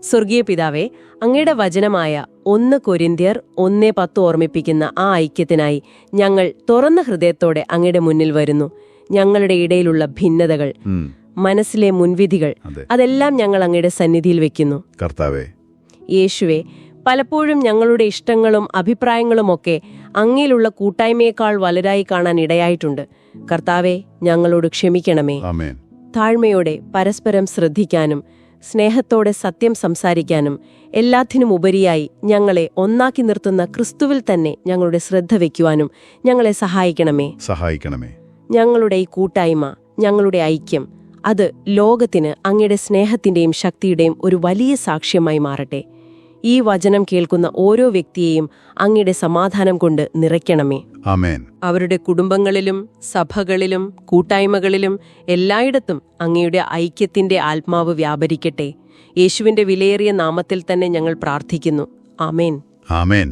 സ്വർഗീയ പിതാവേ, അങ്ങയുടെ വചനമായ 1 കൊരിന്ത്യർ 1:10 ഓർമ്മിപ്പിക്കുന്ന ആ ഐക്യത്തിനായി ഞങ്ങൾ തുറന്ന ഹൃദയത്തോടെ അങ്ങയുടെ മുന്നിൽ വരുന്നു. ഞങ്ങളുടെ ഇടയിലുള്ള ഭിന്നതകൾ, മനസ്സിലെ മുൻവിധികൾ, അതെല്ലാം ഞങ്ങൾ അങ്ങയുടെ സന്നിധിയിൽ വെക്കുന്നു. കർത്താവേ, യേശുവേ, പലപ്പോഴും ഞങ്ങളുടെ ഇഷ്ടങ്ങളും അഭിപ്രായങ്ങളുമൊക്കെ അങ്ങയിലുള്ള കൂട്ടായ്മയേക്കാൾ വലുതായി കാണാൻ ഇടയായിട്ടുണ്ട്. കർത്താവേ, ഞങ്ങളോട് ക്ഷമിക്കണമേ. ആമേൻ. താഴ്മയോടെ പരസ്പരം ശ്രദ്ധിക്കാനും സ്നേഹത്തോടെ സത്യം സംസാരിക്കാനും എല്ലാത്തിനും ഉപരിയായി ഞങ്ങളെ ഒന്നാക്കി നിർത്തുന്ന ക്രിസ്തുവിൽ തന്നെ ഞങ്ങളുടെ ശ്രദ്ധ വയ്ക്കുവാനും ഞങ്ങളെ സഹായിക്കണമേ. ഞങ്ങളുടെ ഈ കൂട്ടായ്മ, ഞങ്ങളുടെ ഐക്യം, അത് ലോകത്തിന് അങ്ങയുടെ സ്നേഹത്തിന്റെയും ശക്തിയുടെയും ഒരു വലിയ സാക്ഷ്യമായി മാറട്ടെ. ഈ വചനം കേൾക്കുന്ന ഓരോ വ്യക്തിയെയും അങ്ങയുടെ സമാധാനം കൊണ്ട് നിറയ്ക്കണമേ. ആമേൻ. അവരുടെ കുടുംബങ്ങളിലും സഭകളിലും കൂട്ടായ്മകളിലും എല്ലായിടത്തും അങ്ങയുടെ ഐക്യത്തിന്റെ ആത്മാവ് വ്യാപരിക്കട്ടെ. യേശുവിന്റെ വിലയേറിയ നാമത്തിൽ തന്നെ ഞങ്ങൾ പ്രാർത്ഥിക്കുന്നു. ആമേൻ. ആമേൻ.